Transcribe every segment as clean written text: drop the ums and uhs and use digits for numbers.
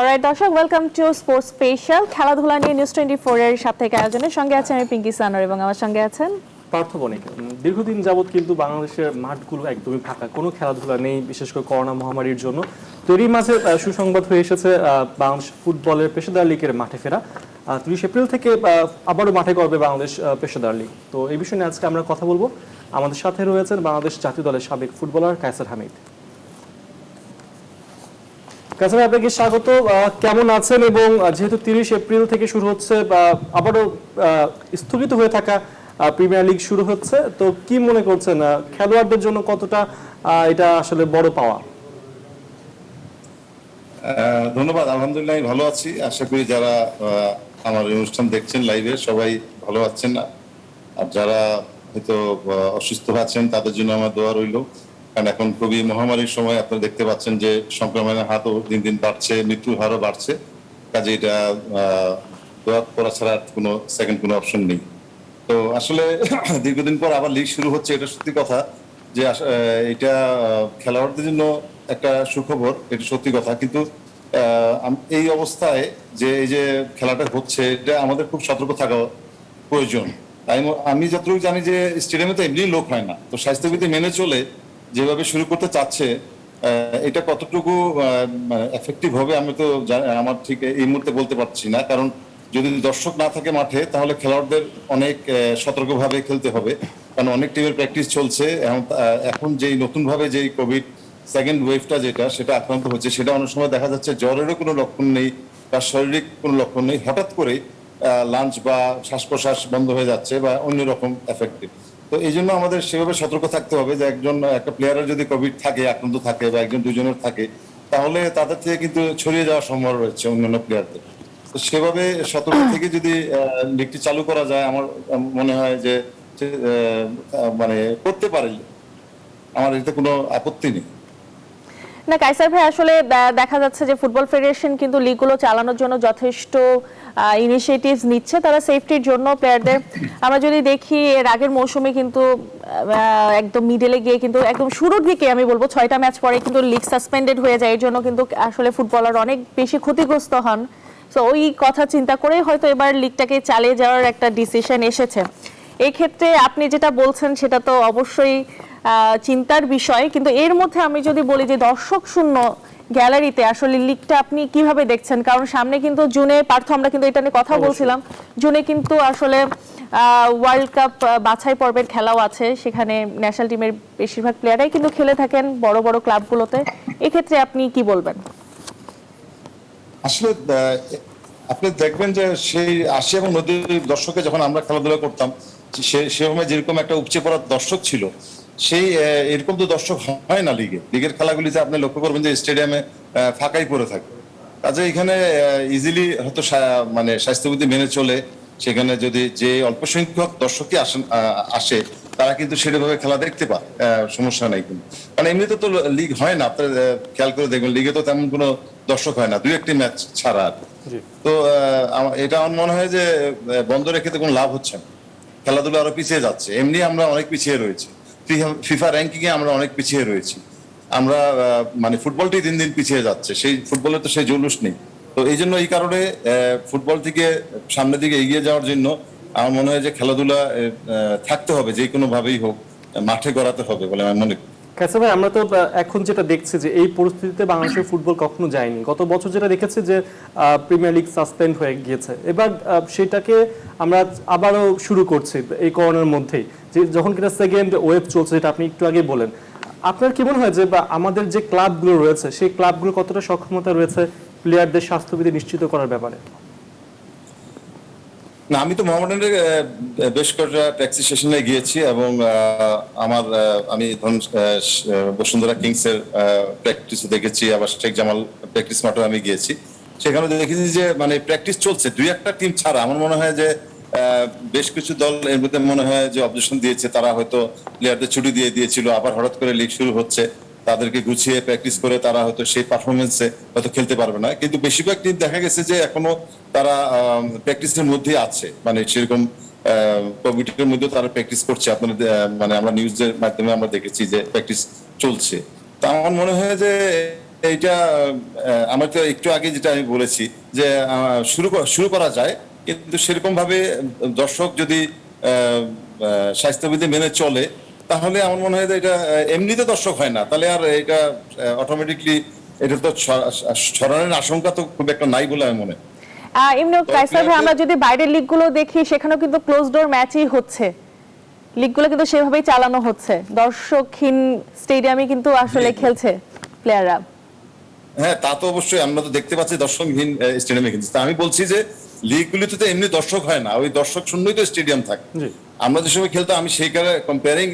Alright দর্শক, welcome to sports special. খেলাধুলা নিয়ে নিউজ 24 এর সাপ্তাহিক আয়োজনের সঙ্গে আছে আমি পিঙ্কি সানোর এবং আমার সঙ্গে আছেন পার্থ বণিক। দীর্ঘদিন যাবৎ কিন্তু বাংলাদেশের মাঠগুলো একদমই ফাঁকা, কোনো খেলাধুলা নেই, বিশেষ করে করোনা মহামারীর জন্য। তো এরই মাঝে সুসংবাদ হয়ে এসেছে বাংলাদেশ ফুটবলের পেশাদার লীগের মাঠে ফেরা। 30 এপ্রিল থেকে আবারও মাঠে করবে বাংলাদেশ পেশাদার লীগ। তো এই বিষয়ে নিয়ে আজকে আমরা কথা বলবো। আমাদের সাথে রয়েছেন বাংলাদেশ জাতীয় দলের সাবেক ফুটবলার কায়সার হামিদ। কায়সার, আপনাকে স্বাগত। কেমন আছেন? এবং যেহেতু 30 এপ্রিল থেকে শুরু হচ্ছে, আবারও স্থগিত হয়ে থাকা প্রিমিয়ার লিগ শুরু হচ্ছে, তো কি মনে করছেন খেলোয়াড়দের জন্য কতটা এটা আসলে বড় পাওয়া? ধন্যবাদ। আলহামদুলিল্লাহ ভালো আছি। আশা করি যারা আমার অনুষ্ঠান দেখছেন লাইভে সবাই ভালো আছেন, আর যারা হয়তো অসুস্থ আছেন তাদের জন্য আমার দোয়া রইল। কারণ এখন খুবই মহামারীর সময়, আপনারা দেখতে পাচ্ছেন যে সংক্রমণের হারও দিন দিন বাড়ছে, মৃত্যুর হারও বাড়ছে। কাজে এটা দোয়া করা ছাড়া কোনো সেকেন্ড কোনো অপশন নেই। তো আসলে দীর্ঘদিন পর আবার লিগ শুরু হচ্ছে, এটা সত্যি কথা যে এটা খেলোয়াড়দের জন্য একটা সুখবর, এটা সত্যি কথা। কিন্তু এই অবস্থায় যে এই যে খেলাটা হচ্ছে, এটা আমাদের খুব সতর্ক থাকা প্রয়োজন। তাই আমি যতটুকু জানি যে স্টেডিয়ামে তো এমনি লোক হয় না, তো স্বাস্থ্যবিধি মেনে চলে যেভাবে শুরু করতে চাচ্ছে, এটা কতটুকু এফেক্টিভ হবে আমি তো আমার ঠিক এই মুহূর্তে বলতে পারছি না। কারণ যদি দর্শক না থাকে মাঠে, তাহলে খেলোয়াড়দের অনেক সতর্কভাবে খেলতে হবে, কারণ অনেক টিমের প্র্যাকটিস চলছে। এখন যেই নতুন ভাবে যেই কোভিড সেকেন্ড ওয়েভটা সেটা আক্রান্ত হচ্ছে, সেটা অনেক সময় দেখা যাচ্ছে জ্বরেরও কোনো লক্ষণ নেই বা শারীরিক কোনো লক্ষণ নেই, হঠাৎ করে লাঞ্চ বা শ্বাস প্রশ্বাস বন্ধ হয়ে যাচ্ছে বা অন্যরকম এফেক্টেড। তো এই জন্য আমাদের সেভাবে সতর্ক থাকতে হবে যে একটা প্লেয়ারের যদি কোভিড থাকে, আক্রান্ত থাকে বা একজন দুজনের থাকে, তাহলে তাদের থেকে কিন্তু ছড়িয়ে যাওয়ার সম্ভাবনা রয়েছে অন্যান্য প্লেয়ারদের। তো সেভাবে সতর্ক থেকে যদি লিগটি চালু করা যায়, আমার মনে হয় যে মানে করতে পারে, আমার এতে কোনো আপত্তি নেই। না কায়সার ভাই, আসলে দেখা যাচ্ছে যে ফুটবল ফেডারেশন কিন্তু লিগগুলো চালানোর জন্য যথেষ্ট ইনিশিয়েটিভস নিচ্ছে তারা সেফটির জন্য প্লেয়ারদের। আমরা যদি দেখি এর আগের মৌসুমে কিন্তু একদম মিডলে গিয়ে কিন্তু একদম শুরুর দিকে আমি বলবো 6টা ম্যাচ পরে কিন্তু লিগ সাসপেন্ডেড হয়ে যায়, এর জন্য কিন্তু আসলে ফুটবলার অনেক বেশি ক্ষতিগ্রস্ত হন। তো ওই কথা চিন্তা করেই হয়তো এবার লিগটাকে চালিয়ে যাওয়ার একটা ডিসিশন এসেছে। এই ক্ষেত্রে আপনি যেটা বলছেন সেটা তো অবশ্যই চিন্তার বিষয়, কিন্তু এর মধ্যে আমি যদি বলি যে দর্শক শূন্য গ্যালারিতে আসলে লিগটা আপনি কিভাবে দেখছেন? কারণ সামনে কিন্তু জুনে, পার্থ আমরা কিন্তু এটা নিয়ে কথা বলছিলাম, জুনে কিন্তু আসলে ওয়ার্ল্ড কাপ বাছাই পর্বের খেলাও আছে, সেখানে ন্যাশনাল টিমের বেশিরভাগ প্লেয়ারাই কিন্তু খেলে থাকেন বড় বড় ক্লাবগুলোতে। এক্ষেত্রে আপনি কি বলবেন? আসলে আপনি দেখবেন যে সেই 80 এবং 90 দর্শকে যখন আমরা খেলাধুলা করতাম, সে সময় যেরকম একটা উপচে পড়ার দর্শক ছিল, সেই এরকম তো দর্শক হয় না লিগের খেলাগুলিতে। আপনি লক্ষ্য করবেন যে স্টেডিয়ামে ফাঁকাই পড়ে থাকে। কাজে এখানে ইজিলি হয়তো মানে স্বাস্থ্যবিধি মেনে চলে, সেখানে যদি যে অল্প সংখ্যক দর্শকই আসে, তারা কিন্তু সেভাবে খেলা দেখতে পায়, সমস্যা নেই। কিন্তু কারণ এমনিতে তো লিগ হয় না, আপনার খেয়াল করে দেখবেন লিগে তো তেমন কোনো দর্শক হয় না, 2-1টি ম্যাচ ছাড়া। তো এটা আমার মনে হয় যে বন্ধ রেখে তো কোনো লাভ হচ্ছে না, খেলাধুলা আরো পিছিয়ে যাচ্ছে। এমনি আমরা অনেক পিছিয়ে রয়েছি, ফিফা র্যাঙ্কিং এ আমরা অনেক পিছিয়ে রয়েছি। আমরা মানে ফুটবলটি দিন দিন পিছিয়ে যাচ্ছে, সেই ফুটবলে তো সেই জৌলুস নেই। তো এই জন্য এই কারণে ফুটবল থেকে সামনের দিকে এগিয়ে যাওয়ার জন্য আমার মনে হয় যে খেলাধুলা থাকতে হবে, যে কোনো ভাবেই হোক মাঠে গড়াতে হবে বলে আমি মনে করি। কায়সার ভাই, আমরা তো এখন যেটা দেখছি যে এই পরিস্থিতিতে বাংলাদেশের ফুটবল কখনো যায়নি। গত বছর যেটা দেখেছি যে প্রিমিয়ার লিগ সাসপেন্ড হয়ে গিয়েছে, এবার সেটাকে আমরা আবারও শুরু করছি এই করোনার মধ্যেই, যে যখন কিনা সেকেন্ড ওয়েভ চলছে, যেটা আপনি একটু আগে বলেন। আপনার কি মনে হয় যে আমাদের যে ক্লাবগুলো রয়েছে, সেই ক্লাবগুলো কতটা সক্ষমতা রয়েছে প্লেয়ারদের স্বাস্থ্যবিধি নিশ্চিত করার ব্যাপারে? না, আমি তো মোহামেডানের বেশ কয়েকটা ট্যাক্সি স্টেশনে গিয়েছি এবং আমি বসুন্ধরা কিংস এর প্র্যাকটিস দেখেছি, আবার শেখ জামাল প্র্যাকটিস মাঠে আমি গিয়েছি। সেখানে দেখেছি যে মানে প্র্যাকটিস চলছে, 2-1টা টিম ছাড়া। আমার মনে হয় যে বেশ কিছু দল এর মধ্যে মনে হয় যে অবজেকশন দিয়েছে, তারা হয়তো প্লেয়ারদের ছুটি দিয়ে দিয়েছিল, আবার হঠাৎ করে লিগ শুরু হচ্ছে, তাদেরকে গুছিয়ে প্র্যাকটিস করে তারা হয়তো সেই পারফরমেন্সে হয়তো খেলতে পারবে না। কিন্তু বেশিরভাগ টিম দেখা গেছে যে এখনো তারা প্র্যাকটিসের মধ্যে আছে, মানে সেরকম কোভিডের মধ্যে তারা প্র্যাকটিস করছে। আপনাদের মানে আমরা নিউজের মাধ্যমে আমরা দেখেছি যে প্র্যাকটিস চলছে। তা আমার মনে হয় যে এইটা আমার তো একটু আগে যেটা আমি বলেছি যে শুরু করা যায়, কিন্তু সেরকম ভাবে দর্শক যদি স্বাস্থ্যবিধি মেনে চলে, তাহলে আমার মনে হয় যে এটা এমনিতে দর্শক হয় না, তাহলে আর এটা অটোমেটিকলি এটা তো ছড়ানোর আশঙ্কা তো খুব একটা নাই বলে আমি মনে হয়। এমনি কায়সার ভাই আমরা যদি বাইরের লিগগুলো দেখি সেখানেও কিন্তু ক্লোজ ডোর ম্যাচই হচ্ছে, লিগগুলো কিন্তু সেভাবেই চালানো হচ্ছে, দর্শকহীন স্টেডিয়ামে কিন্তু আসলে খেলছে প্লেয়াররা। হ্যাঁ, তা তো অবশ্যই আমরা তো দেখতে পাচ্ছি দর্শকহীন স্টেডিয়ামে, কিন্তু তা আমি বলছি যে লিগগুলিতে তো এমনি দর্শক হয় না, ওই দর্শক শূন্যই তো স্টেডিয়াম থাকে। জি। আমরা যে সময় খেলতাম, আমি সেই কারণে কম্পেয়ারিং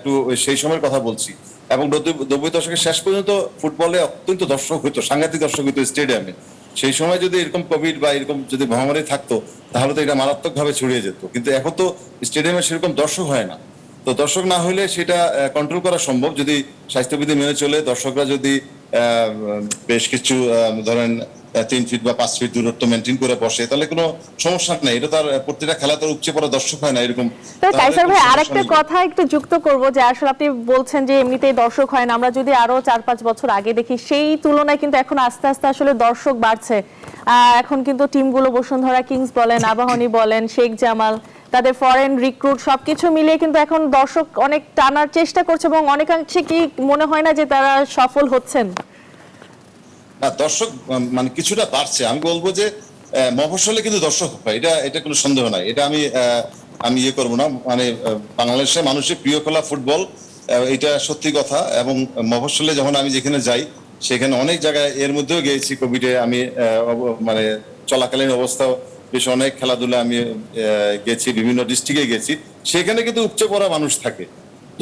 টু সেই সময়ের কথা বলছি, এবং 90 দশকের শেষ পর্যন্ত ফুটবলে অত্যন্ত দর্শক হইতো, সাংঘাতিক দর্শক হইতো স্টেডিয়ামে। সেই সময় যদি এরকম কোভিড বা এরকম যদি মহামারী থাকতো, তাহলে তো এটা মারাত্মক ভাবে ছড়িয়ে যেত, কিন্তু এখন তো স্টেডিয়ামে সেরকম দর্শক হয় না। তো দর্শক না হলে সেটা কন্ট্রোল করা সম্ভব যদি স্বাস্থ্যবিধি মেনে চলে, দর্শকরা যদি বেশ কিছু ধরেন 3 ফিট বা 5 ফিট দূরত্ব মেনটেন করে বসে, তাহলে কোনো সমস্যা নেই। এটা তার প্রত্যেকটা খেলা তার উপচে পড়া দর্শক হয় না এরকম। তবে তাহলে কায়সার কোনো ভাই সমস্যা আরেকটা নেই। কথা একটু যুক্ত করব যে আসলে আপনি বলছেন যে এমনিতেই দর্শক হয় না, আমরা যদি আরো 4-5 বছর আগে দেখি সেই তুলনায় কিন্তু এখন আস্তে আস্তে আসলে দর্শক বাড়ছে। এখন কিন্তু টিমগুলো বসুন্ধরা কিংস বলেন, আবাহনী বলেন, শেখ জামাল, তাদের ফরেন রিক্রুট সবকিছু মিলিয়ে কিন্তু এখন দর্শক অনেক টানার চেষ্টা করছে, এবং অনেকাংশে কি মনে হয় না যে তারা সফল হচ্ছেন? না, দর্শক মানে কিছুটা বাড়ছে। আমি বলবো যে মফস্বলে কিন্তু দর্শক হয়, এটা কোনো সন্দেহ নাই। এটা আমি ইয়ে করবো না, মানে বাংলাদেশের মানুষের প্রিয় খেলা ফুটবল, এটা সত্যি কথা। এবং মফস্বলে যখন আমি যেখানে যাই, সেখানে অনেক জায়গায় এর মধ্যেও গিয়েছি কোভিডে, আমি মানে চলাকালীন অবস্থা বেশ অনেক খেলাধুলা আমি গেছি, বিভিন্ন ডিস্ট্রিক্টে গেছি, সেখানে কিন্তু উপচে পড়া মানুষ থাকে।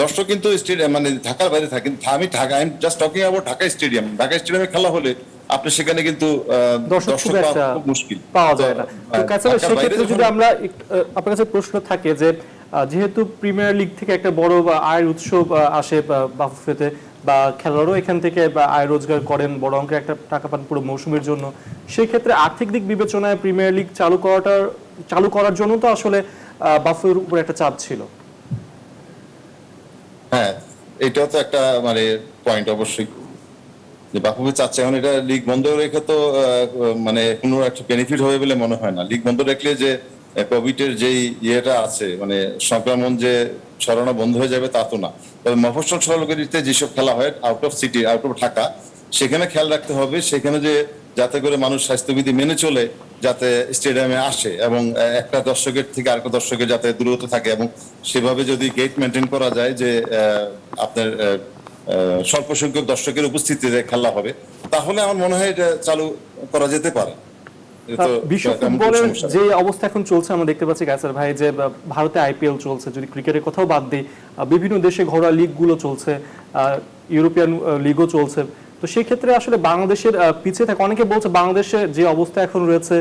দর্শক কিন্তু স্টেডিয়াম মানে ঢাকার বাইরে থাকে, কিন্তু আমি Dhaka, I am just talking about Dhaka stadium. Dhaka স্টেডিয়ামে খেলা হলে আপনি সেখানে কিন্তু দর্শক দর্শক খুব পাওয়া একটা খুব মুশকিল, পাওয়া যায় না। তো কাছে ঢাকার বাইরে সেক্ষেত্রে যদি যখন- আমরা আপনার কাছে প্রশ্ন থাকে যে যেহেতু প্রিমিয়ার লিগ থেকে একটা বড় আয়ের উৎস আসে বাফুফেতে, বা খেলোয়াড়ও এখান থেকে আয় রোজগার করেন, বড় অঙ্কের একটা টাকা পান পুরো মৌসুমের জন্য, সেই ক্ষেত্রে আর্থিক দিক বিবেচনায় প্রিমিয়ার লিগ চালু করার জন্য তো আসলে বাফুফের উপর একটা চাপ ছিল। হ্যাঁ, এটাও তো একটা মানে পয়েন্ট অবশ্যই, যে বাফুফে চাচ্ছে। এখন এটা লিগ বন্ধ রেখে তো মানে কোনো একটা বেনিফিট হবে বলে মনে হয় না। লিগ বন্ধ রাখলে যে কোভিড এর যেই ইয়েটা আছে, মানে সংক্রমণ যে ছড়ানো বন্ধ হয়ে যাবে তা তো না। তবে মফস্বল সরকারিতে যেসব খেলা হয় out of city, out of Dhaka, সেখানে খেয়াল রাখতে হবে সেখানে যে যাতে করে মানুষ স্বাস্থ্যবিধি মেনে চলে যাতে স্টেডিয়ামে আসে, এবং একটা দর্শকের থেকে আরেকটা দর্শকের যাতে দূরত্ব থাকে, এবং সেভাবে যদি গেট মেনটেন করা যায় যে আপনার স্বল্প সংখ্যক দর্শকের উপস্থিতিতে খেলা হবে, তাহলে আমার মনে হয় এটা চালু করা যেতে পারে। এটা তো বিশ্ব তেমন কোনো ফুটবলের সমস্যা নেই। যে অবস্থা এখন চলছে আমরা দেখতে পাচ্ছি কায়সার ভাই, যে ভারতে আইপিএল চলছে, যদি ক্রিকেটের কথাও বাদ দিই, বিভিন্ন দেশে ঘরোয়া লিগগুলো চলছে, ইউরোপিয়ান লিগও চলছে। তো সেই ক্ষেত্রে আসলে বাংলাদেশের পিছিয়ে থাকে, অনেকে বলছে বাংলাদেশে যে অবস্থা এখন রয়েছে,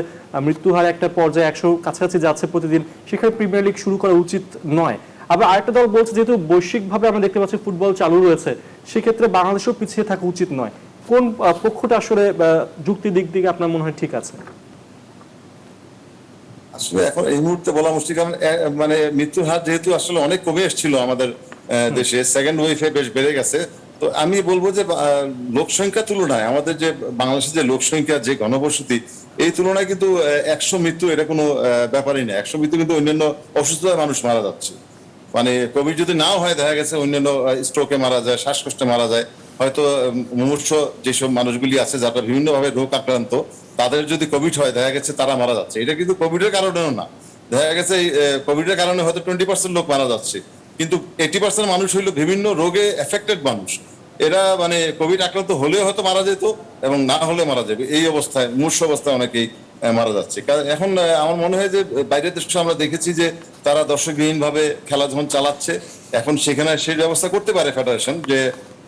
মৃত্যু হার একটা পর্যায়ে 100 কাছাকাছি যাচ্ছে প্রতিদিন, সেখানে প্রিমিয়ার লিগ শুরু করা উচিত নয়। আবার আরেকটা দল বলছে যেহেতু বৈশ্বিকভাবে আমরা দেখতে পাচ্ছি ফুটবল চালু রয়েছে, সেক্ষেত্রে বাংলাদেশেও পিছিয়ে থাকা উচিত নয়। কোন পক্ষটা আসলে যুক্তি দিক থেকে আপনার মনে হয় ঠিক আছে? আসলে এখন এই মুহূর্তে বলা মুশকিল, কারণ মানে মৃত্যুর হার যেহেতু আসলে অনেক কমে এসেছিল আমাদের দেশে, সেকেন্ড ওয়েভে বেশ বেড়ে গেছে। তো আমি বলবো যে লোক সংখ্যার তুলনায় আমাদের যে বাংলাদেশের যে লোক সংখ্যা, যে ঘনবসতি, এই তুলনায় কিন্তু 100 মৃত্যু এটা কোনো ব্যাপারই না। 100 মৃত্যু কিন্তু অন্যান্য অসুস্থতায় মানুষ মারা যাচ্ছে। মানে কোভিড যদি নাও হয়, দেখা গেছে অন্যান্য স্ট্রোকে মারা যায়, শ্বাসকষ্টে মারা যায়, হয়তো মুমূর্ষ যেসব মানুষগুলি আছে যারা বিভিন্নভাবে রোগ আক্রান্ত, তাদের যদি কোভিড হয় দেখা গেছে তারা মারা যাচ্ছে। এটা কিন্তু কোভিডের কারণেও না, দেখা গেছে কোভিডের কারণে হয়তো 20% লোক মারা যাচ্ছে, কিন্তু 80% মানুষ হইলো বিভিন্ন রোগে এফেক্টেড মানুষ। এরা মানে কোভিড আক্রান্ত হলেও হয়তো মারা যেত, এবং না হলে মারা যাবে, এই অবস্থায় মূর্ছ অবস্থায় অনেকেই মারা যাচ্ছে। কারণ এখন আমার মনে হয় যে বাইরের দেশে আমরা দেখেছি যে তারা দর্শকবিহীন ভাবে খেলা যখন চালাচ্ছে, এখন সেখানে সেই ব্যবস্থা করতে পারে ফেডারেশন যে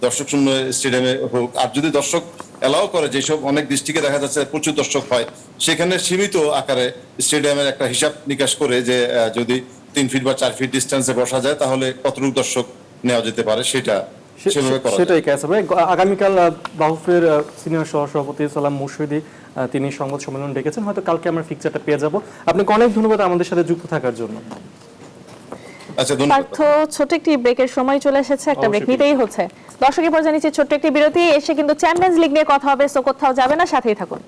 দর্শক শূন্য স্টেডিয়ামে হোক। আর যদি দর্শক এলাও করে, যেসব অনেক দৃষ্টিকে দেখা যাচ্ছে প্রচুর দর্শক হয়, সেখানে সীমিত আকারে স্টেডিয়ামের একটা হিসাব নিকাশ করে যে যদি 3 ফিট বা 4 ফিট ডিস্টেন্সে বসা যায়, তাহলে কতটুকু দর্শক নেওয়া যেতে পারে সেটা সেভাবে করা যায়। সেটাই কায়সার ভাই। আগামীকাল বাফুফের সিনিয়র সহসভাপতি সালাম মুর্শিদি তিনি সংবাদ সম্মেলন ডেকেছেন, হয়তো কালকে আমরা ফিকচারটা পেয়ে যাব। আপনাকে অনেক ধন্যবাদ আমাদের সাথে যুক্ত থাকার জন্য। আচ্ছা, ধন্যবাদ। পার্থ, ছোট একটি ব্রেকের সময় চলে এসেছে, একটা ব্রেক অবশ্যই। নিতেই হচ্ছে। দর্শকের পর জানিয়েছি ছোট্ট একটি বিরতি, এসে কিন্তু চ্যাম্পিয়ন্স লিগ নিয়ে কথা হবে, সো কোথাও যাবে না, সাথেই থাকুন।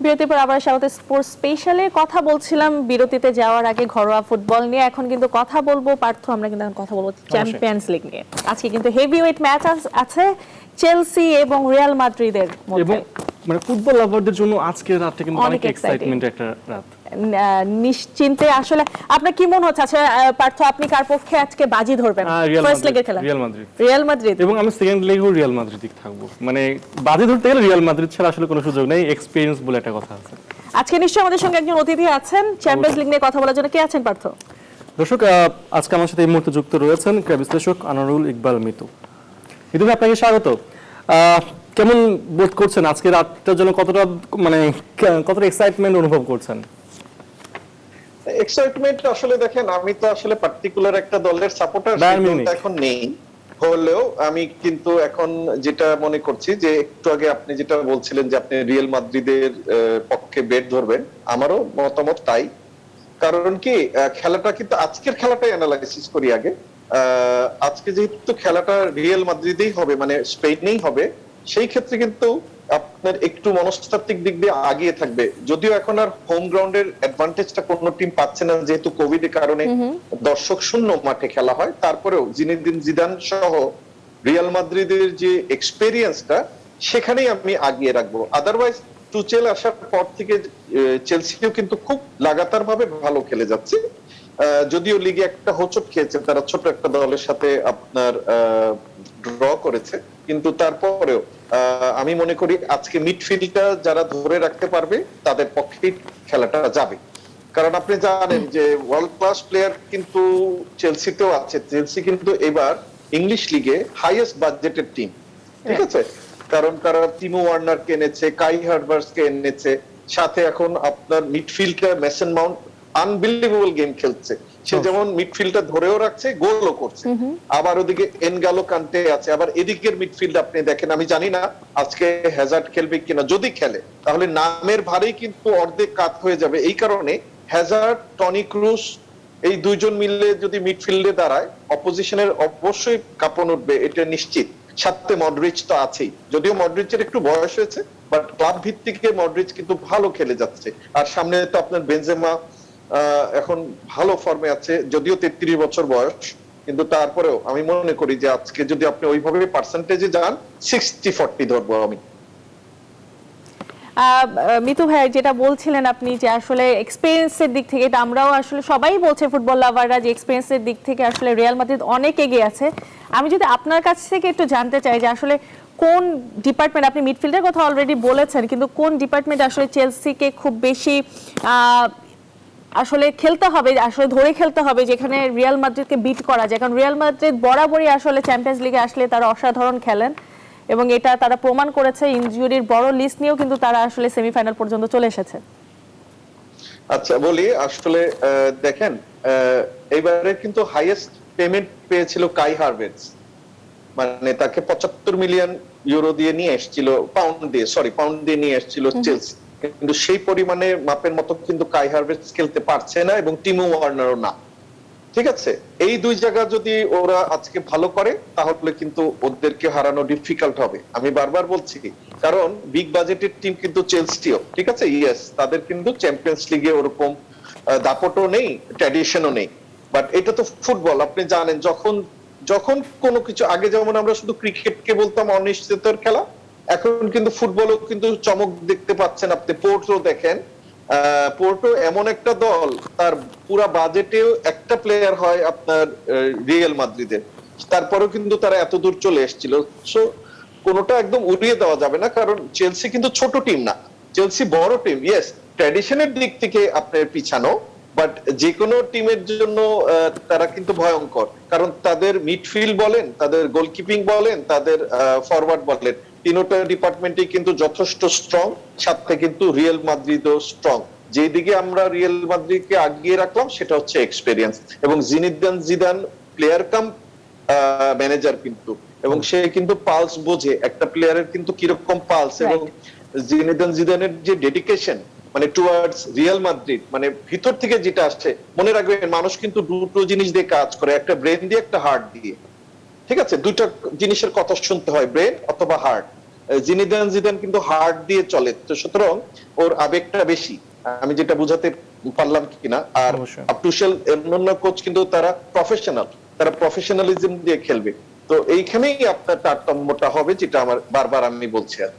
বিরতির পর আবার স্বাগত স্পোর্টস স্পেশালে। কথা বলছিলাম বিরতিতে যাওয়ার আগে ঘরোয়া ফুটবল নিয়ে, এখন কিন্তু কথা বলবো পার্থ, আমরা কিন্তু এখন কথা বলবো চ্যাম্পিয়ন্স লিগ নিয়ে। আজকে কিন্তু হেভিওয়েট ম্যাচ আছে চেলসি এবং রিয়াল মাদ্রিদের এবং মধ্যে। মানে ফুটবল লাভারদের জন্য আজকের রাতটা কিন্তু অনেক অনেক এক্সাইটমেন্ট একটা রাত। নিশ্চিন্তে আসলে আপনার কি মনে হচ্ছে? আচ্ছা পার্থ, আপনি কার পক্ষে আজকে বাজি ধরবেন ফার্স্ট লেগের খেলা? Real Madrid. Real Madrid. এবং আমি সেকেন্ড লেগেও রিয়াল মাদ্রিদ থাকবো, মানে বাজি ধরতে গেলে রিয়াল মাদ্রিদ ছাড়া আসলে কোনো সুযোগ নেই, এক্সপেরিয়েন্স বলে একটা কথা আছে। আজকে নিশ্চয়ই আমাদের সঙ্গে একজন অতিথি আছেন চ্যাম্পিয়ন্স লিগ নিয়ে কথা বলার জন্য। কে আছেন পার্থ? দর্শক, আজকে আমার সাথে এই মুহূর্তে যুক্ত রয়েছেন ক্রীড়া বিশ্লেষক আনোয়ারুল ইকবাল মিতু। মিতু ভাই, আপনাকে স্বাগত। কেমন বোধ করছেন আজকে রাতটার জন্য? কতটা এক্সাইটমেন্ট অনুভব করছেন? এক্সাইটমেন্ট আসলে দেখেন, আমি তো আসলে পার্টিকুলার একটা দলের সাপোর্টার বায়ার্ন মিউনিখ। এখন নেই, হলেও আমি কিন্তু এখন যেটা মনে করছি যে একটু আগে আপনি যেটা বলছিলেন যে আপনি রিয়াল মাদ্রিদের পক্ষে বেট ধরবেন, আমারও মতামত তাই। কারণ কি, খেলাটা কিন্তু আজকের খেলাটাই অ্যানালাইসিস করি আগে। আজকে যেহেতু খেলাটা রিয়াল মাদ্রিদেই হবে, মানে স্পেনেই হবে, সেই ক্ষেত্রে কিন্তু আপনার একটু মনস্তাত্ত্বিক দিক দিয়ে আগিয়ে থাকবে। যদিও এখন আর হোম গ্রাউন্ডের অ্যাডভান্টেজটা কোনো টিম পাচ্ছে না, যেহেতু কোভিড এর কারণে দর্শক শূন্য মাঠে খেলা হয়, তারপরেও জিনেদিন জিদান সহ রিয়াল মাদ্রিদের যে এক্সপেরিয়েন্সটা, সেখানেই আমি আগিয়ে রাখবো। আদারওয়াইজ টুচেল আসার পর থেকে চেলসিও কিন্তু খুব লাগাতার ভাবে ভালো খেলে যাচ্ছে। যদিও লিগে একটা হোঁচট খেয়েছে, তারা ছোট একটা দলের সাথে আপনার ড্র করেছে, কিন্তু তারপরেও আমি মনে করি আজকে মিডফিল্ডটা যারা ধরে রাখতে পারবে তাদের পক্ষেই খেলাটা যাবে। কারণ আপনি জানেন যে ওয়ার্ল্ড ক্লাস প্লেয়ার কিন্তু চেলসিতেও আছে। চেলসি কিন্তু এবার ইংলিশ লিগে হাইয়েস্ট বাজেটের টিম, ঠিক আছে? কারণ তারা টিমো ওয়ার্নার কে এনেছে, কাই হারভার্স কে এনেছে, সাথে এখন আপনার midfielder Mason Mount unbelievable game খেলছে। সে যেমন মিডফিল্ডটা ধরেও রাখছে, গোলও করছে। আবার ওদিকে এনগালো কান্তে আছে। আবার এদিকের মিডফিল্ড আপনি দেখেন, আমি জানি না আজকে হ্যাজার্ড খেলবে কিনা, যদি খেলে তাহলে নামের ভারেই কিন্তু অর্ধেক কাত হয়ে যাবে। এই কারণে হ্যাজার্ড, টনি ক্রুস এই দুইজন মিলে যদি মিডফিল্ডে দাঁড়ায়, অপোজিশনের অবশ্যই কাঁপন উঠবে, এটা নিশ্চিত। সাথে মডরিচ তো আছেই, যদিও মডরিচের একটু বয়স হয়েছে, বাট ক্লাব ভিত্তিক মডরিচ কিন্তু ভালো খেলে যাচ্ছে। আর সামনে তো আপনার বেনজেমা এখন ভালো ফর্মে আছে, যদিও 33 বছর বয়স, কিন্তু তারপরেও আমি মনে করি যে আজকে যদি আপনি ওইভাবে পার্সেন্টেজে যান, 60-40 ধরবো আমি। মিতু ভাই, যেটা বলছিলেন আপনি যে আসলে এক্সপেরিয়েন্সের দিক থেকে, এটা আমরাও আসলে সবাই বলছে ফুটবল লাভাররা যে এক্সপেরিয়েন্সের দিক থেকে আসলে রিয়াল মাদ্রিদ অনেক এগিয়ে আছে। আমি যদি আপনার কাছ থেকে একটু জানতে চাই যে আসলে কোন ডিপার্টমেন্ট, আপনি মিডফিল্ডের কথা অলরেডি বলেছেন, কিন্তু কোন ডিপার্টমেন্ট আসলে চেলসিকে খুব বেশি আসলে খেলতে হবে, আসলে ধরে খেলতে হবে, যেখানে রিয়াল মাদ্রিদকে বিট করা যায়? কারণ রিয়াল মাদ্রিদ বরাবরই আসলে চ্যাম্পিয়ন্স লিগে আসলে তারা অসাধারণ খেলেন, এবং এটা তারা প্রমাণ করেছে। ইনজুরির বড় লিস্ট নিয়েও কিন্তু তারা আসলে সেমিফাইনাল পর্যন্ত চলে এসেছে। আচ্ছা বলি, আসলে দেখেন, এবারে কিন্তু হাইয়েস্ট পেমেন্ট পেয়েছিল কাই হারভার্টস, মানে তাকে 75 মিলিয়ন ইউরো দিয়ে নিয়ে এসেছিল, পাউন্ড দিয়ে নিয়ে এসেছিল চেলসি। কিন্তু সেই পরিমাণে মাপের মতো কিন্তু কাই হারভার্টস খেলতে পারছে না, এবং টিমো ওয়ার্নারও না, ঠিক আছে? এই দুই জায়গা যদি ওরা আজকে ভালো করে, তাহলে কিন্তু ওদেরকে হারানো ডিফিকাল্ট হবে। আমি বারবার বলছি, কারণ বিগ বাজেটের টিম কিন্তু চেলসিও, ঠিক আছে? ইয়েস, তাদের কিন্তু চ্যাম্পিয়ন্স লিগে ওরকম দাপটও নেই, ট্র্যাডিশনও নেই, বাট এটা তো ফুটবল, আপনি জানেন। যখন কোনো কিছু, আগে যেমন আমরা শুধু ক্রিকেটকে বলতাম অনিশ্চিততার খেলা, এখন কিন্তু ফুটবলও কিন্তু চমক দেখতে পাচ্ছেন আপনি। পোর্টো দেখেন, পোর্টো এমন একটা দল, তার পুরা বাজেটেও একটা প্লেয়ার হয় আপনার রিয়াল মাদ্রিদের, তারপরেও কিন্তু তারা এত দূর চলে এসেছিল। সো কোনোটা একদম উড়িয়ে দেওয়া যাবে না, কারণ চেলসি কিন্তু ছোট টিম না, চেলসি বড় টিম। ইয়েস, ট্র্যাডিশনের দিক থেকে আপনার পিছানো, বাট যে কোনো টিমের জন্য তারা কিন্তু ভয়ঙ্কর, কারণ তাদের মিডফিল্ড বলেন, তাদের গোলকিপিং বলেন, তাদের ফরওয়ার্ড বলেন, তিনোটা ডিপার্টমেন্টই কিন্তু যথেষ্ট স্ট্রং, সাথে কিন্তু রিয়াল মাদ্রিদও স্ট্রং। যেদিকে আমরা রিয়াল মাদ্রিদকে আগিয়ে রাখলাম সেটা হচ্ছে এক্সপেরিয়েন্স, এবং জিনেদিন জিদান প্লেয়ার কাম ম্যানেজার কিন্তু, এবং সে কিন্তু পালস বোঝে একটা প্লেয়ারের কিন্তু কিরকম পালস, এবং জিনেদিন জিদানের যে ডেডিকেশন মানে টুয়ার্ডস রিয়াল মাদ্রিদ, মানে ভিতর থেকে যেটা আসছে। মনে রাখবেন মানুষ কিন্তু দুটো জিনিস দিয়ে কাজ করে, একটা ব্রেন দিয়ে, একটা হার্ট দিয়ে, ঠিক আছে? দুটো জিনিসের কথা শুনতে হয়, ব্রেন অথবা হার্ট। জিনেদিন জিদান কিন্তু হার্ট দিয়ে চলে, তো সুতরাং ওর আবেগটা বেশি, আমি যেটা বুঝাতে পারলাম কিনা। আর টুশেল অন্যান্য কোচ কিন্তু তারা প্রফেশনাল, তারা প্রফেশনালিজম দিয়ে খেলবে, তো এইখানেই আপনার তারতম্যটা হবে, যেটা আমার বারবার আমি বলছি। আর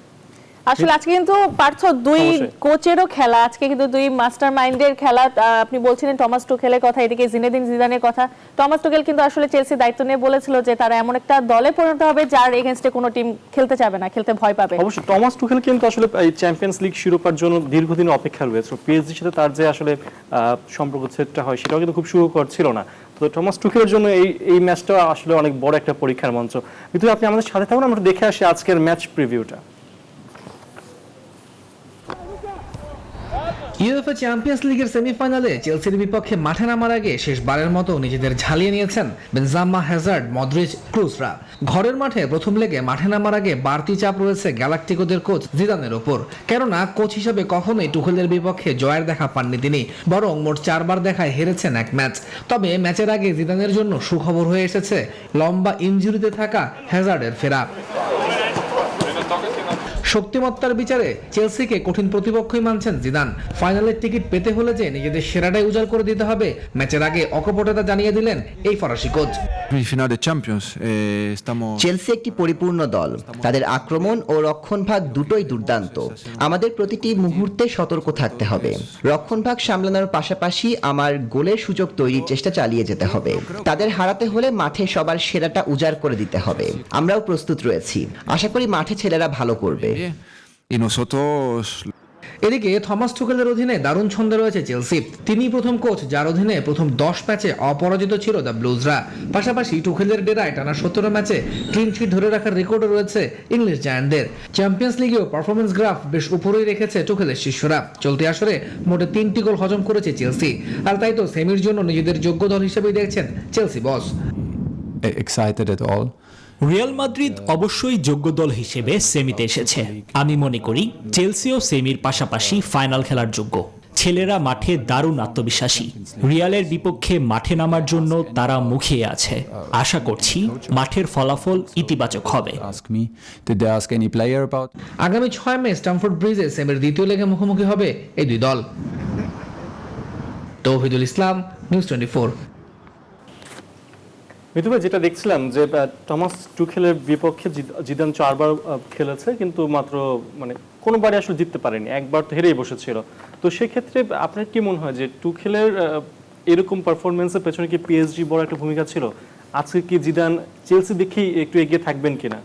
আসলে আজকে কিন্তু পার্থ দুই কোচেরও খেলা, আজকে কিন্তু দুই মাস্টার মাইন্ডের খেলা। আপনি বলছিলেন টমাস টুখেলের কথা, এদিকে জিনেদিন জিদানের কথা। টমাস টুখেল কিন্তু আসলে চেলসি দায়িত্ব নিয়ে বলেছিল যে তারা এমন একটা দলে পরিণত হবে যার এগেইনস্টে কোনো টিম খেলতে চাবে না, খেলতে ভয় পাবে। অবশ্যই টমাস টুখেল কিন্তু আসলে এই চ্যাম্পিয়ন্স লিগ শিরোপার জন্য দীর্ঘদিন অপেক্ষা রয়েছে। পিএসজির সাথে তার যে আসলে সম্পর্ক সেটটা হয় সেটাও কিন্তু খুব সুখকর ছিল না। তো টমাস টুখেলের জন্য এই ম্যাচটা আসলে অনেক বড় একটা পরীক্ষার মঞ্চ। কিন্তু আপনি আমাদের সাথে থাকুন, আমরা দেখে আসি আজকের ম্যাচ প্রিভিউটা। ইউএফএ চ্যাম্পিয়ন্স লিগের সেমিফাইনালে চেলসির বিপক্ষে মাঠে নামার আগে শেষবারের মতো নিজেদের ঝালিয়ে নিয়েছেন বেনজামা, হ্যাজার্ড, মদ্রিচ, ক্রুজরা। ঘরের মাঠে প্রথম লেগে মাঠে নামার আগে বাড়তি চাপ রয়েছে গ্যালাকটিকোদের কোচ জিদানের ওপর, কেননা কোচ হিসেবে কখনোই টুখেলের বিপক্ষে জয়ের দেখা পাননি তিনি, বরং মোট 4 বার দেখায় হেরেছেন এক ম্যাচ। তবে ম্যাচের আগে জিদানের জন্য সুখবর হয়ে এসেছে লম্বা ইনজুরিতে থাকা হ্যাজার্ডের ফেরা। শক্তিমত্তার বিচারে চেলসিকে কঠিন প্রতিপক্ষই মানছেন জিদান। ফাইনালের টিকিট পেতে হলে যে নিজেদের সেরাটাই উজাড় করে দিতে হবে, ম্যাচের আগে অকপটতা জানিয়ে দিলেন এই ফরাসি কোচ। চেলসি একটি পরিপূর্ণ দল, তাদের আক্রমণ ও রক্ষণভাগ দুটোই দুর্দান্ত। আমাদের প্রতিটি মুহূর্তে সতর্ক থাকতে হবে, রক্ষণভাগ সামলানোর পাশাপাশি আমার গোলের সুযোগ তৈরির চেষ্টা চালিয়ে যেতে হবে। তাদের হারাতে হলে মাঠে সবার সেরাটা উজাড় করে দিতে হবে। আমরাও প্রস্তুত রয়েছি, আশা করি মাঠে ছেলেরা ভালো করবে। এদিকে থমাস টুখেলের অধীনে দারুণ ছন্দে রয়েছে চেলসি। তিনিই প্রথম কোচ যার অধীনে প্রথম 10 ম্যাচে অপরাজিত ছিল দ্য ব্লুজরা। পাশাপাশি টুখেলের ডেরায় টানা 17 ম্যাচে ক্লিন শিট ধরে রাখার রেকর্ডও রয়েছে ইংলিশ জায়ান্টদের। চ্যাম্পিয়ন্স লিগেও পারফরমেন্স গ্রাফ বেশ উপরেই রেখেছে টুখেলের শিষ্যরা। চলতি আসরে মোটে 3টি গোল হজম করেছে চেলসি, আর তাই তো সেমির জন্য নিজেদের যোগ্য দল হিসেবেই দেখছেন চেলসি বস। রিয়াল মাদ্রিদ অবশ্যই যোগ্য দল হিসেবে সেমিতে এসেছে। আমি মনে করি চেলসিও সেমির পাশাপাশি ফাইনাল খেলার যোগ্য। ছেলেরা মাঠে দারুণ আত্মবিশ্বাসী। রিয়ালের বিপক্ষে মাঠে নামার জন্য তারা মুখিয়ে আছে। আশা করছি মাঠের ফলাফল ইতিবাচক হবে। আগামী 6 মে স্ট্যামফোর্ড ব্রিজে সেমির দ্বিতীয় লেগে মুখোমুখি হবে এই দুই দল। তৌহিদুল ইসলাম, নিউজ 24। মিতু ভাই, যেটা দেখছিলাম যে টমাস টুখেলের বিপক্ষে জিদান 4 বার খেলেছে, কিন্তু মাত্র মানে কোনোবারই আসলে জিততে পারেনি, একবার তো হেরেই বসেছিল। তো সেক্ষেত্রে আপনার কি মনে হয় যে টুখেলের এরকম পারফরমেন্সের পেছনে কি পিএসজি বড় একটা ভূমিকা ছিল? আজকে কি জিদান চেলসি দেখেই একটু এগিয়ে থাকবেন কিনা?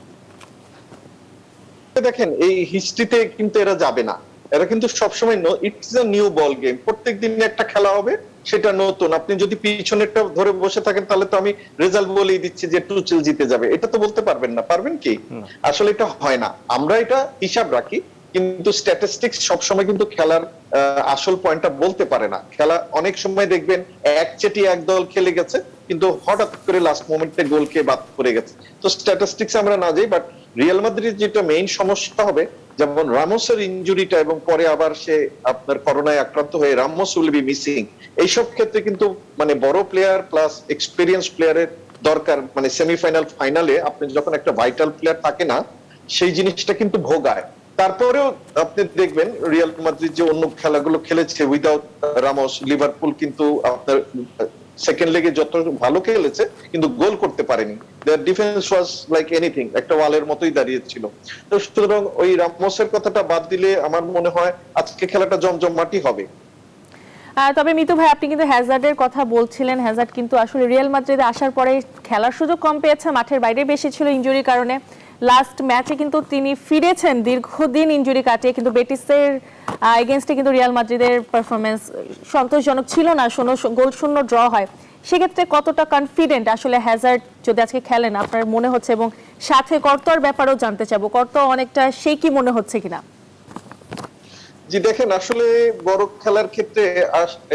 দেখেন, এই হিস্ট্রিতে কিন্তু এরা যাবে না, এরা কিন্তু সবসময় it's a new ball game, প্রত্যেকদিন একটা খেলা হবে, সেটা নতুন। আপনি যদি পিছনেরটা ধরে বসে থাকেন তাহলে তো আমি রেজাল্ট বলেই দিচ্ছি যে টুচেল জিতে যাবে, এটা তো বলতে পারবেন না, পারবেন কি? আসলে এটা হয় না। আমরা এটা হিসাব রাখি, কিন্তু স্ট্যাটিস্টিক্স সবসময় কিন্তু খেলার আসল পয়েন্টটা বলতে পারে না। খেলা অনেক সময় দেখবেন একচেটি এক দল খেলে গেছে, কিন্তু হঠাৎ করে লাস্ট মোমেন্টে গোলকে বাদ করে গেছে। তো স্ট্যাটিস্টিক্স আমরা না যাই, বাট রিয়াল মাদ্রিদ যেটা মেইন সমস্যা হবে, যেমন রামোসের ইনজুরিটা এবং পরে আবার সে আপনার করোনায় আক্রান্ত হয়ে রামোস উইল বি মিসিং, এইসব ক্ষেত্রে কিন্তু মানে বড় প্লেয়ার প্লাস এক্সপেরিয়েন্স প্লেয়ারের দরকার। মানে সেমিফাইনাল ফাইনালে আপনি যখন একটা ভাইটাল প্লেয়ার থাকে না, সেই জিনিসটা কিন্তু ভোগায়। তারপরেও আপনি দেখবেন রিয়াল মাদ্রিদ যে অন্য খেলাগুলো খেলেছে উইদাউট রামোস, লিভারপুল কিন্তু আপনার সেকেন্ড লেগে যত ভালো খেলেছে কিন্তু গোল করতে পারেনি। দেয়ার ডিফেন্স ওয়াজ লাইক এনিথিং, একটা ওয়ালের মতোই দাঁড়িয়েছিল। তো সুতরাং ওই রামোসের কথাটা বাদ দিলে আমার মনে হয় আজকে খেলাটা জমজমাটি হবে। তবে মিতু ভাই, আপনি কিন্তু হ্যাজার্ডের কথা বলছিলেন। হ্যাজার্ড কিন্তু আসলে রিয়াল মাদ্রিদে আসার পরে খেলার সুযোগ কম পেয়েছে, মাঠের বাইরে বেশি ছিল ইনজুরির কারণে। লাস্ট ম্যাচে কিন্তু তিনি ফিরেছেন দীর্ঘদিন ইনজুরি কাটিয়ে, কিন্তু বেটিসের এগেনস্টে কিন্তু রিয়াল মাদ্রিদের পারফরমেন্স সন্তোষজনক ছিল না, গোল শূন্য ড্র হয়। সেক্ষেত্রে কতটা কনফিডেন্ট আসলে হ্যাজার্ড যদি আজকে খেলেন আপনার মনে হচ্ছে, এবং সাথে কর্তর ব্যাপারেও জানতে চাবো, কর্ত অনেকটা সেই কি মনে হচ্ছে কিনা? জি দেখেন, আসলে বড় খেলার ক্ষেত্রে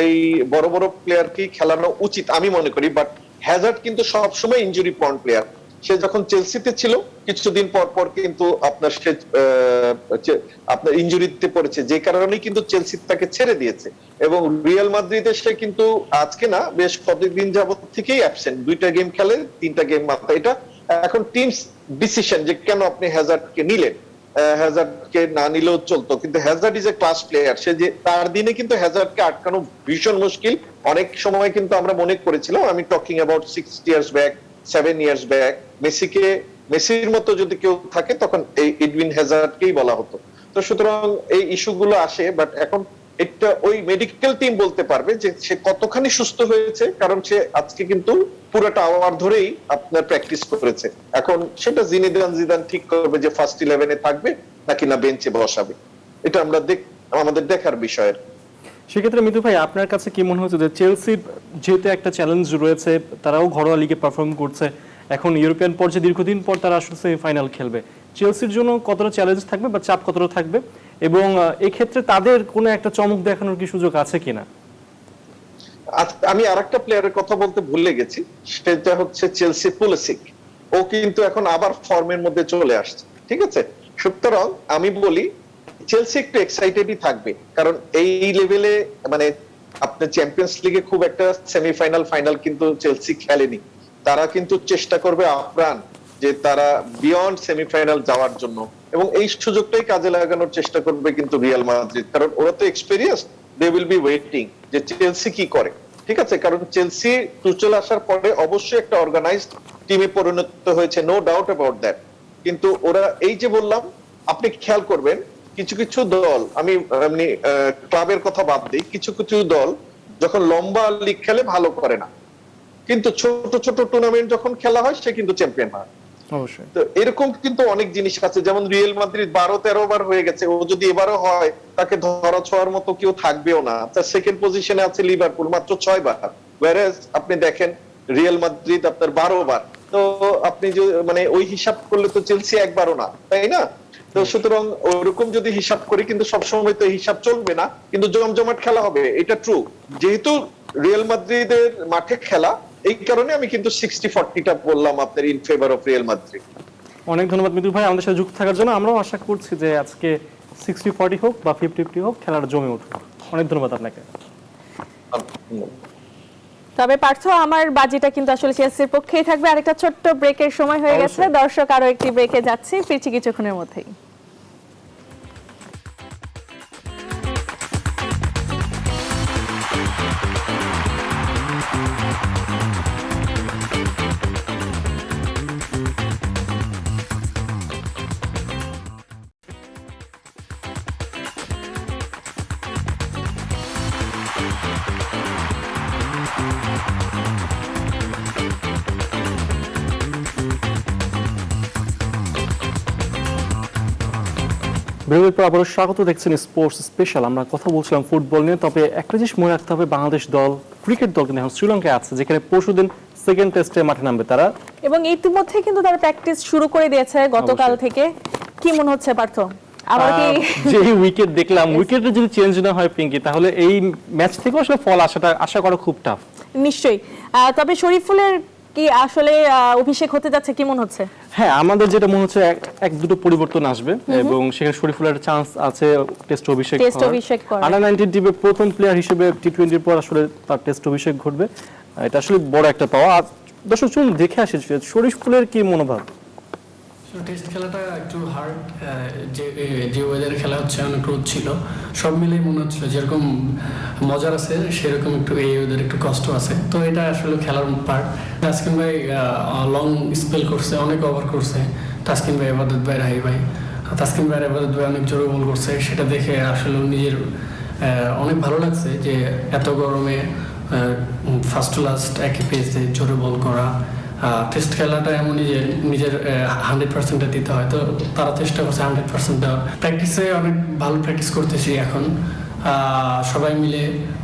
এই বড় বড় প্লেয়ারকেই খেলানো উচিত আমি মনে করি, বাট হ্যাজার্ড কিন্তু সবসময় ইনজুরি প্রন প্লেয়ার। সে যখন চেলসিতে ছিল কিছুদিন পর পর কিন্তু আপনার ইনজুরিতে পড়েছে, যে কারণেই কিন্তু চেলসি তাকে ছেড়ে দিয়েছে। এবং রিয়াল মাদ্রিদে সে কিন্তু আজকে না, বেশ কতদিন যাবত থেকেই অ্যাবসেন্ট, 2টা গেম খেলে 3টা গেম মাত্র। এটা এখন টিমস ডিসিশন যে কেন আপনি হ্যাজার্ডকে নিলেন। হ্যাজার্ডকে না নিলেও চলতো, কিন্তু Hazard is a class player. সে যে তার দিনে কিন্তু হ্যাজার্ডকে আটকানো ভীষণ মুশকিল। অনেক সময় কিন্তু আমরা মনে করেছিলাম, আমি talking about 6 years back, 7 years back, মেসির মতো যদি কেউ থাকে তখন এই এডউইন হ্যাজার্ডকেই বলা হতো। তো সুতরাং এই ইস্যুগুলো আসে, বাট এখন এটা ওই মেডিকেল টিম বলতে পারবে যে সে কতখানি সুস্থ হয়েছে, কারণ সে আজকে কিন্তু পুরোটা আওয়ার ধরেই আপনার প্র্যাকটিস করেছে। এখন সেটা জিদান ঠিক করবে যে ফার্স্ট 11-এ থাকবে নাকি না বেঞ্চে বসাবে, এটা আমরা আমাদের দেখার বিষয়। সেক্ষেত্রে মিতু ভাই, আপনার কাছে কি মনে হচ্ছে যে চেলসির যেহেতু একটা চ্যালেঞ্জ রয়েছে, তারাও ঘরোয়া লিগে পারফর্ম করছে, এখন ইউরোপিয়ান পর্যায়ে দীর্ঘদিন পর তারা আসলে সেমিফাইনাল খেলবে, চেলসির জন্য কতটা চ্যালেঞ্জ থাকবে বা চাপ কতটা থাকবে, এবং এই ক্ষেত্রে তাদের কোনো একটা চমক দেখানোর কি সুযোগ আছে কিনা? আমি আরেকটা প্লেয়ারের কথা বলতে ভুলে গেছি, সেটা হচ্ছে চেলসি পুলিসিক। ও কিন্তু এখন আবার ফর্মের মধ্যে চলে আসছে, ঠিক আছে। সুতরাং আমি বলি চেলসি একটু এক্সাইটেডই থাকবে, কারণ এই লেভেলে মানে আপনার চ্যাম্পিয়ন্স লিগে খুব একটা সেমিফাইনাল ফাইনাল কিন্তু চেলসি খেলেনি। তারা কিন্তু চেষ্টা করবে আপ্রাণ যে তারা বিয়ন্ড সেমিফাইনাল যাওয়ার জন্য, এবং এই সুযোগটাই কাজে লাগানোর চেষ্টা করবে কিন্তু রিয়াল মাদ্রিদ, কারণ ওরা তো experience. They will be waiting যে চেলসি কি করে, ঠিক আছে। কারণ চেলসি তুচেল আসার পরে অবশ্যই একটা অর্গানাইজড টিমে পরিণত হয়েছে, নো ডাউট অ্যাবাউট দ্যাট। কিন্তু ওরা এই যে বললাম, আপনি খেয়াল করবেন কিছু কিছু দল, আমি এমনি ক্লাবের কথা বাদ দিই, কিছু কিছু দল যখন লম্বা লিগ খেলে ভালো করে না, কিন্তু ছোট ছোট টুর্নামেন্ট যখন খেলা হয় সে কিন্তু চ্যাম্পিয়ন হয়। অবশ্যই। তো এরকম কিন্তু অনেক জিনিস আছে, যেমন রিয়াল মাদ্রিদ 12-13 বার হয়ে গেছে, ও যদি এবারও হয় তাকে ধরা ছোঁয়ার মতো কেউ থাকবেও না। তার সেকেন্ড পজিশনে আছে লিভারপুল মাত্র 6 বার, ওয়ারেজ আপনি দেখেন রিয়াল মাদ্রিদ আপনার 12 বার। তো আপনি যে মানে ওই হিসাব করলে তো চেলসি একবারও না, তাই না? তো সুতরাং ওরকম যদি হিসাব করি, কিন্তু সবসময় তো হিসাব চলবে না, কিন্তু জমজমাট খেলা হবে, এটা ট্রু। যেহেতু রিয়াল মাদ্রিদের মাঠে খেলা, এই কারণে আমি কিন্তু 60-40টা বললাম আপনার in favour of Real Madrid. অনেক ধন্যবাদ মিতু ভাই আমাদের সাথে যুক্ত থাকার জন্য। আমরাও আশা করছি যে আজকে 60-40 হোক বা 50-50 হোক, খেলাটা জমে উঠবে। অনেক ধন্যবাদ আপনাকে। তবে পার্থ, আমার বাজিটা কিন্তু আসলে চেলসির পক্ষেই থাকবে। আরেকটা ছোট্ট ব্রেকের সময় হয়ে গেছে, দর্শক আরো একটি ব্রেকে যাচ্ছি, ফিরছি কিছুক্ষণের মধ্যেই। বিরতির পর আবারও স্বাগত, দেখছেন স্পোর্টস স্পেশাল। আমরা কথা বলছিলাম ফুটবল নিয়ে, তবে একটা জিনিস মনে রাখতে হবে, বাংলাদেশ দল ক্রিকেট দল কিন্তু এখন শ্রীলঙ্কায় আছে, যেখানে পরশুদিন সেকেন্ড টেস্টে মাঠে নামবে তারা, এবং ইতিমধ্যে কিন্তু তারা প্র্যাকটিস শুরু করে দিয়েছে গতকাল থেকে। কি মনে হচ্ছে পার্থ, আবার কি যে উইকেট দেখলাম, উইকেটে যদি চেঞ্জ না হয় পিঙ্কি, তাহলে এই ম্যাচ থেকে আসলে ফল আশা করা খুব টাফ। নিশ্চয়ই। তবে শরীফুলের কি আসলে অভিষেক হতে যাচ্ছে, কি মনে হচ্ছে? হ্যাঁ, আমাদের যেটা মনে হচ্ছে এক দুটো পরিবর্তন আসবে, এবং সেখানে শরীফুলের চান্স আছে টেস্ট অভিষেক করার। আন্ডার-19 টিমের প্রথম প্লেয়ার হিসেবে টি20-র পর আসলে তার টেস্ট অভিষেক ঘটবে, এটা আসলে বড় একটা পাওয়া। আর দর্শক চলুন দেখে আসি শরীফুলের কি মনোভাব। টেস্ট খেলাটা একটু হার্ড, যে ওয়েদারে খেলা হচ্ছে অনেক রোদ ছিল, সব মিলেই মনে হচ্ছিল যেরকম মজার আছে সেরকম একটু এই ওয়েদারে একটু কষ্ট আছে। তো এটা আসলে খেলার পার্ট। তাসকিন ভাই লং স্পেল করছে, অনেক ওভার করছে। তাসকিন ভাই, আবাদত ভাই, রাহি ভাই, তাসকিন ভাই আবাদত ভাই অনেক জোরে বল করছে, সেটা দেখে আসলে নিজের অনেক ভালো লাগছে যে এত গরমে ফার্স্ট টু লাস্ট একই পেজে জোরে বল করা, টেস্ট খেলাটা এমনই যে নিজের 100% দিতে হয়, তো তারা চেষ্টা করছে 100% দেওয়ার। প্র্যাকটিসে অনেক ভালো প্র্যাকটিস করতেছি এখন সবাই মিলে,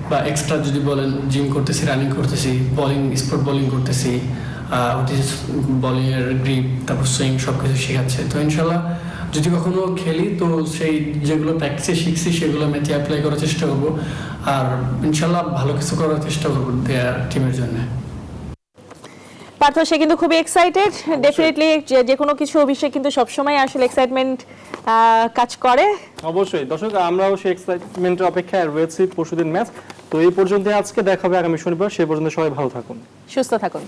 বা এক্সট্রা যদি বলেন জিম করতেছি, রানিং করতেছি, স্পোর্ট বোলিং করতেছি, বোলিংয়ের গ্রিপ, তারপর সুইং সব কিছু শেখাচ্ছে। তো ইনশাল্লাহ যদি কখনো খেলি তো সেই যেগুলো প্র্যাকটিসে শিখছি সেগুলো ম্যাচে অ্যাপ্লাই করার চেষ্টা করবো, আর ইনশাল্লাহ ভালো কিছু করার চেষ্টা করবো দেয়ার টিমের জন্য। পার্থ, সে কিন্তু খুবই এক্সাইটেড। ডেফিনেটলি যে কোনো কিছু অভিষেক কিন্তু সবসময় আসলে এক্সাইটমেন্ট কাজ করে। অবশ্যই দর্শক, আমরাও সেই এক্সাইটমেন্টের অপেক্ষায় রয়েছি পরশুদিন ম্যাচ। তো এই পর্যন্ত আজকে, দেখা হবে আগামী শনিবার। সে পর্যন্ত সবাই ভালো থাকুন, সুস্থ থাকুন।